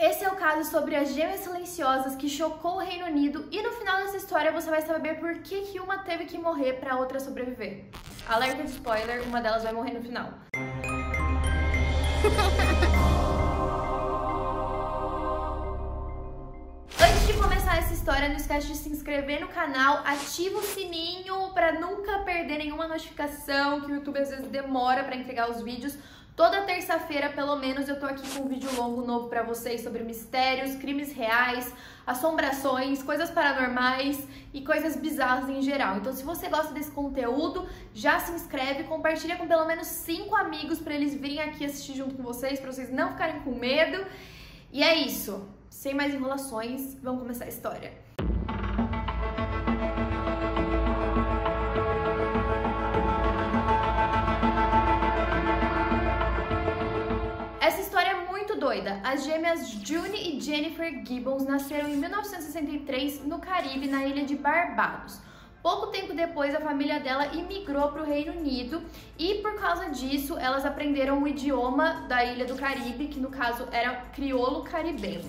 Esse é o caso sobre as gêmeas silenciosas que chocou o Reino Unido e no final dessa história você vai saber por que uma teve que morrer para a outra sobreviver. Alerta de spoiler, uma delas vai morrer no final. Antes de começar essa história, não esquece de se inscrever no canal, ativa o sininho para nunca perder nenhuma notificação, que o YouTube às vezes demora para entregar os vídeos. Toda terça-feira, pelo menos, eu tô aqui com um vídeo longo novo pra vocês sobre mistérios, crimes reais, assombrações, coisas paranormais e coisas bizarras em geral. Então, se você gosta desse conteúdo, já se inscreve, compartilha com pelo menos 5 amigos pra eles virem aqui assistir junto com vocês, pra vocês não ficarem com medo. E é isso. Sem mais enrolações, vamos começar a história. Doida. As gêmeas June e Jennifer Gibbons nasceram em 1963 no Caribe, na ilha de Barbados. Pouco tempo depois, a família dela imigrou para o Reino Unido e, por causa disso, elas aprenderam o idioma da ilha do Caribe, que no caso era crioulo caribenho.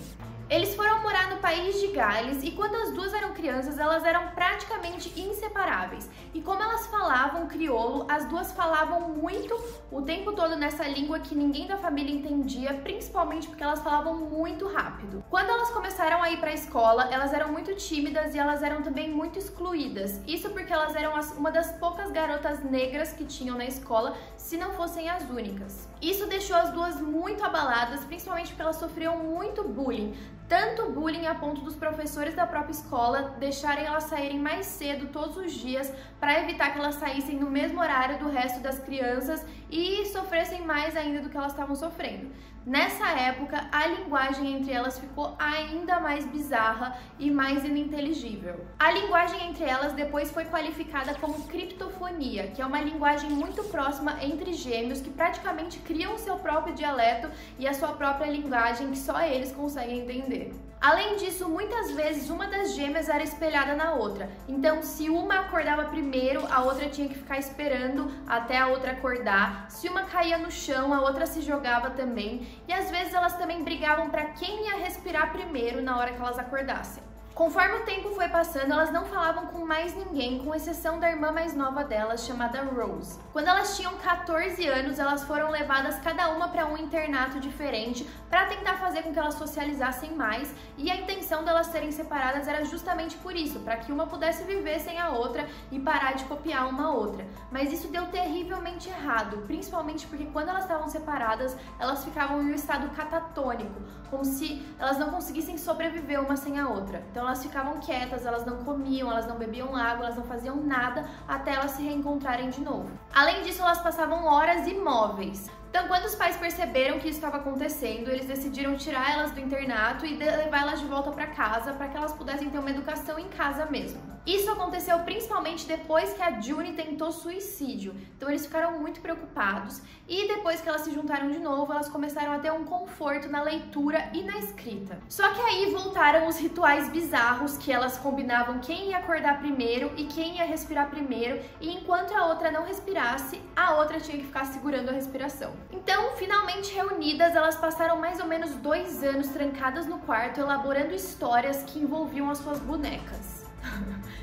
Eles foram morar no país de Gales e quando as duas eram crianças, elas eram praticamente inseparáveis. E como elas falavam crioulo, as duas falavam muito o tempo todo nessa língua que ninguém da família entendia, principalmente porque elas falavam muito rápido. Quando elas começaram a ir para a escola, elas eram muito tímidas e elas eram também muito excluídas. Isso porque elas eram uma das poucas garotas negras que tinham na escola, se não fossem as únicas. Isso deixou as duas muito abaladas, principalmente porque elas sofriam muito bullying. Tanto bullying a ponto dos professores da própria escola deixarem elas saírem mais cedo todos os dias para evitar que elas saíssem no mesmo horário do resto das crianças e sofressem mais ainda do que elas estavam sofrendo. Nessa época, a linguagem entre elas ficou ainda mais bizarra e mais ininteligível. A linguagem entre elas depois foi qualificada como criptofonia, que é uma linguagem muito próxima entre gêmeos que praticamente criam o seu próprio dialeto e a sua própria linguagem que só eles conseguem entender. Além disso, muitas vezes uma das gêmeas era espelhada na outra. Então, se uma acordava primeiro, a outra tinha que ficar esperando até a outra acordar. Se uma caía no chão, a outra se jogava também. E às vezes elas também brigavam para quem ia respirar primeiro na hora que elas acordassem. Conforme o tempo foi passando, elas não falavam com mais ninguém, com exceção da irmã mais nova delas, chamada Rose. Quando elas tinham 14 anos, elas foram levadas cada uma para um internato diferente para tentar fazer com que elas socializassem mais, e a intenção delas serem separadas era justamente por isso, para que uma pudesse viver sem a outra e parar de copiar uma outra. Mas isso deu terrivelmente errado, principalmente porque quando elas estavam separadas, elas ficavam em um estado catatônico, como se elas não conseguissem sobreviver uma sem a outra. Então elas ficavam quietas, elas não comiam, elas não bebiam água, elas não faziam nada até elas se reencontrarem de novo. Além disso, elas passavam horas imóveis. Então, quando os pais perceberam que isso estava acontecendo, eles decidiram tirar elas do internato e levar elas de volta para casa para que elas pudessem ter uma educação em casa mesmo. Isso aconteceu principalmente depois que a June tentou suicídio. Então, eles ficaram muito preocupados e depois que elas se juntaram de novo, elas começaram a ter um conforto na leitura e na escrita. Só que aí voltaram os rituais bizarros que elas combinavam quem ia acordar primeiro e quem ia respirar primeiro, e enquanto a outra não respirasse, a outra tinha que ficar segurando a respiração. Então, finalmente reunidas, elas passaram mais ou menos 2 anos trancadas no quarto, elaborando histórias que envolviam as suas bonecas.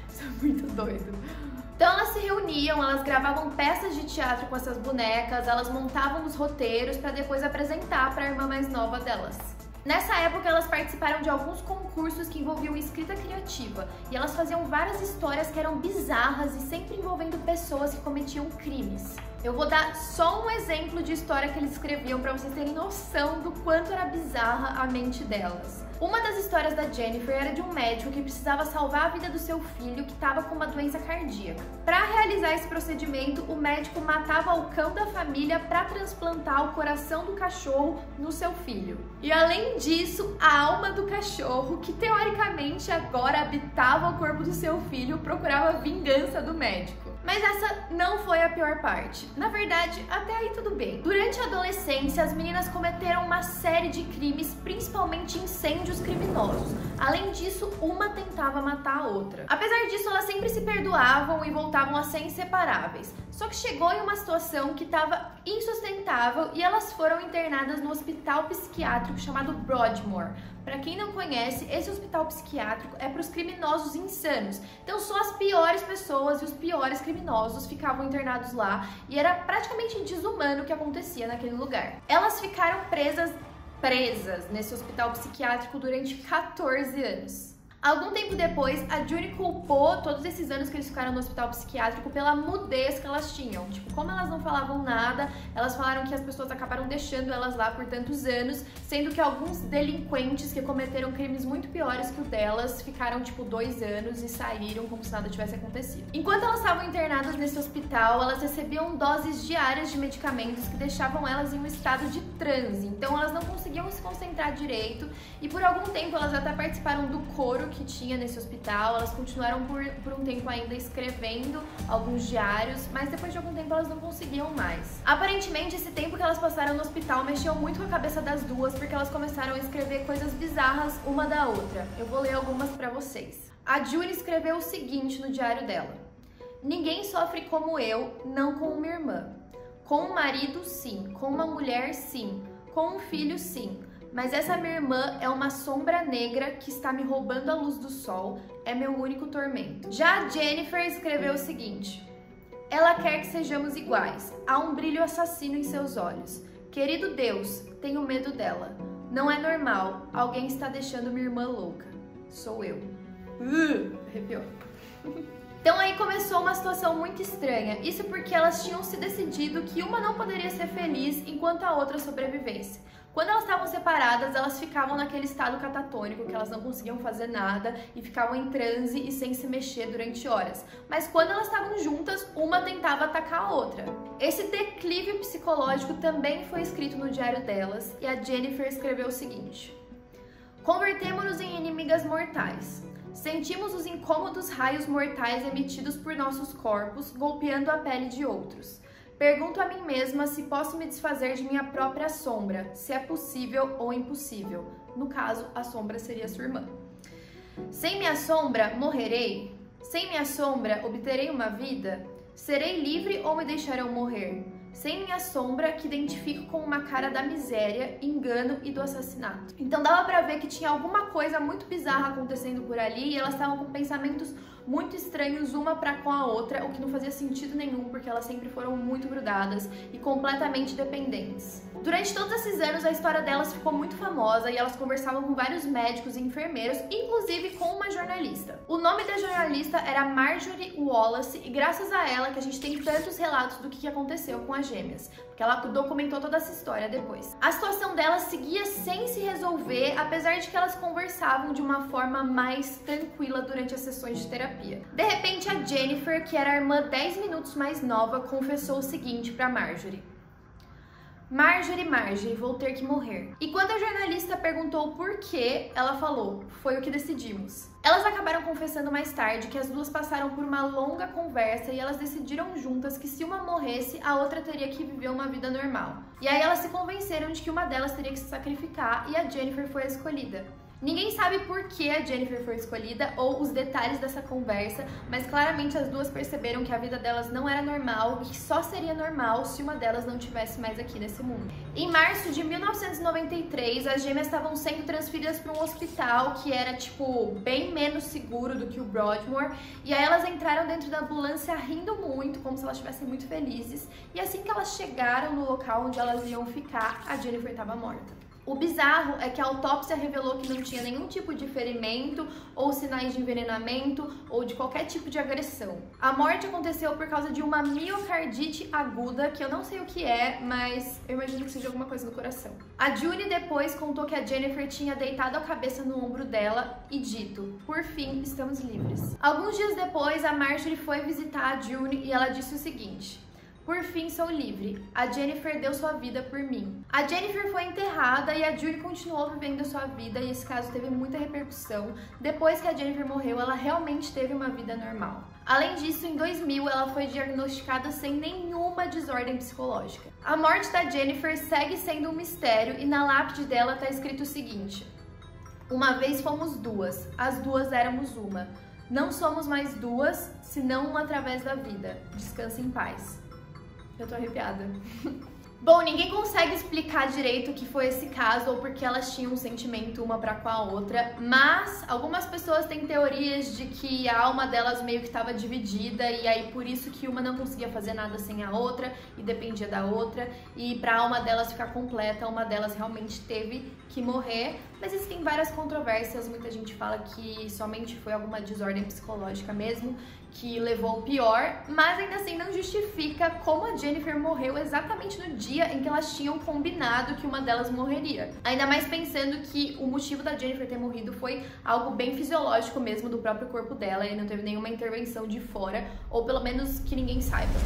Isso é muito doido. Então elas se reuniam, elas gravavam peças de teatro com essas bonecas, elas montavam os roteiros para depois apresentar para a irmã mais nova delas. Nessa época, elas participaram de alguns concursos que envolviam escrita criativa e elas faziam várias histórias que eram bizarras e sempre envolvendo pessoas que cometiam crimes. Eu vou dar só um exemplo de história que eles escreviam para vocês terem noção do quanto era bizarra a mente delas. Uma das histórias da Jennifer era de um médico que precisava salvar a vida do seu filho que estava com uma doença cardíaca. Para realizar esse procedimento, o médico matava o cão da família para transplantar o coração do cachorro no seu filho. E além disso, a alma do cachorro, que teoricamente agora habitava o corpo do seu filho, procurava vingança do médico. Mas essa não foi a pior parte. Na verdade, até aí tudo bem. Durante a adolescência, as meninas cometeram uma série de crimes, principalmente incêndios criminosos. Além disso, uma tentava matar a outra. Apesar disso, elas sempre se perdoavam e voltavam a ser inseparáveis. Só que chegou em uma situação que estava insustentável e elas foram internadas no hospital psiquiátrico chamado Broadmoor. Para quem não conhece, esse hospital psiquiátrico é para os criminosos insanos. Então só as piores pessoas e os piores criminosos ficavam internados lá e era praticamente desumano o que acontecia naquele lugar. Elas ficaram presas nesse hospital psiquiátrico durante 14 anos. Algum tempo depois, a June culpou todos esses anos que eles ficaram no hospital psiquiátrico pela mudez que elas tinham. Tipo, como elas não falavam nada, elas falaram que as pessoas acabaram deixando elas lá por tantos anos, sendo que alguns delinquentes que cometeram crimes muito piores que o delas ficaram, tipo, 2 anos e saíram como se nada tivesse acontecido. Enquanto elas estavam internadas nesse hospital, elas recebiam doses diárias de medicamentos que deixavam elas em um estado de transe. Então, elas não conseguiam se concentrar direito e por algum tempo elas até participaram do coro que tinha nesse hospital. Elas continuaram por um tempo ainda escrevendo alguns diários, mas depois de algum tempo elas não conseguiam mais. Aparentemente, esse tempo que elas passaram no hospital mexeu muito com a cabeça das duas, porque elas começaram a escrever coisas bizarras uma da outra. Eu vou ler algumas pra vocês. A June escreveu o seguinte no diário dela: ninguém sofre como eu, não com uma irmã. Com um marido, sim. Com uma mulher, sim. Com um filho, sim. Mas essa minha irmã é uma sombra negra que está me roubando a luz do sol, é meu único tormento. Já a Jennifer escreveu o seguinte: ela quer que sejamos iguais, há um brilho assassino em seus olhos. Querido Deus, tenho medo dela. Não é normal, alguém está deixando minha irmã louca. Sou eu. Arrepiou. Então aí começou uma situação muito estranha, isso porque elas tinham se decidido que uma não poderia ser feliz enquanto a outra sobrevivesse. Quando elas estavam separadas, elas ficavam naquele estado catatônico, que elas não conseguiam fazer nada e ficavam em transe e sem se mexer durante horas. Mas quando elas estavam juntas, uma tentava atacar a outra. Esse declínio psicológico também foi escrito no diário delas e a Jennifer escreveu o seguinte: convertemo-nos em inimigas mortais. Sentimos os incômodos raios mortais emitidos por nossos corpos, golpeando a pele de outros. Pergunto a mim mesma se posso me desfazer de minha própria sombra, se é possível ou impossível. No caso, a sombra seria sua irmã. Sem minha sombra, morrerei? Sem minha sombra, obterei uma vida? Serei livre ou me deixarão morrer? Sem minha sombra, que identifico com uma cara da miséria, engano e do assassinato. Então dava pra ver que tinha alguma coisa muito bizarra acontecendo por ali e elas estavam com pensamentos muito estranhos uma para com a outra, o que não fazia sentido nenhum, porque elas sempre foram muito grudadas e completamente dependentes. Durante todos esses anos, a história delas ficou muito famosa e elas conversavam com vários médicos e enfermeiros, inclusive com uma jornalista. O nome da jornalista era Marjorie Wallace e graças a ela que a gente tem tantos relatos do que aconteceu com as gêmeas, porque ela documentou toda essa história depois. A situação delas seguia sem se resolver, apesar de que elas conversavam de uma forma mais tranquila durante as sessões de terapia. De repente, a Jennifer, que era a irmã 10 minutos mais nova, confessou o seguinte para Marjorie: Marjorie, vou ter que morrer. E quando a jornalista perguntou por quê, ela falou: foi o que decidimos. Elas acabaram confessando mais tarde que as duas passaram por uma longa conversa e elas decidiram juntas que se uma morresse, a outra teria que viver uma vida normal. E aí elas se convenceram de que uma delas teria que se sacrificar e a Jennifer foi a escolhida. Ninguém sabe por que a Jennifer foi escolhida ou os detalhes dessa conversa, mas claramente as duas perceberam que a vida delas não era normal e que só seria normal se uma delas não estivesse mais aqui nesse mundo. Em março de 1993, as gêmeas estavam sendo transferidas para um hospital que era, tipo, bem menos seguro do que o Broadmoor, e aí elas entraram dentro da ambulância rindo muito, como se elas estivessem muito felizes, e assim que elas chegaram no local onde elas iam ficar, a Jennifer estava morta. O bizarro é que a autópsia revelou que não tinha nenhum tipo de ferimento ou sinais de envenenamento ou de qualquer tipo de agressão. A morte aconteceu por causa de uma miocardite aguda, que eu não sei o que é, mas eu imagino que seja alguma coisa do coração. A June depois contou que a Jennifer tinha deitado a cabeça no ombro dela e dito: por fim, estamos livres. Alguns dias depois, a Marjorie foi visitar a June e ela disse o seguinte: por fim, sou livre. A Jennifer deu sua vida por mim. A Jennifer foi enterrada e a June continuou vivendo a sua vida e esse caso teve muita repercussão. Depois que a Jennifer morreu, ela realmente teve uma vida normal. Além disso, em 2000, ela foi diagnosticada sem nenhuma desordem psicológica. A morte da Jennifer segue sendo um mistério e na lápide dela está escrito o seguinte: uma vez fomos duas, as duas éramos uma. Não somos mais duas, senão uma através da vida. Descanse em paz. Eu tô arrepiada. Bom, ninguém consegue explicar direito o que foi esse caso ou porque elas tinham um sentimento uma pra com a outra, mas algumas pessoas têm teorias de que a alma delas meio que estava dividida e aí por isso que uma não conseguia fazer nada sem a outra e dependia da outra, e pra alma delas ficar completa, uma delas realmente teve que morrer. Mas existem várias controvérsias, muita gente fala que somente foi alguma desordem psicológica mesmo, que levou ao pior, mas ainda assim não justifica como a Jennifer morreu exatamente no dia em que elas tinham combinado que uma delas morreria. Ainda mais pensando que o motivo da Jennifer ter morrido foi algo bem fisiológico mesmo do próprio corpo dela, e não teve nenhuma intervenção de fora, ou pelo menos que ninguém saiba.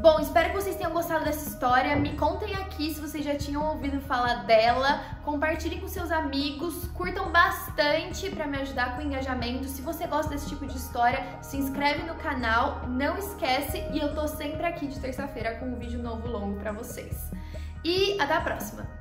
Bom, espero que vocês tenham gostado dessa história. Me contem aqui se vocês já tinham ouvido falar dela. Compartilhem com seus amigos, curtam bastante para me ajudar com o engajamento. Se você gosta desse tipo de história, se inscreve no canal, não esquece. E eu tô sempre aqui de terça-feira com um vídeo novo longo para vocês. E até a próxima!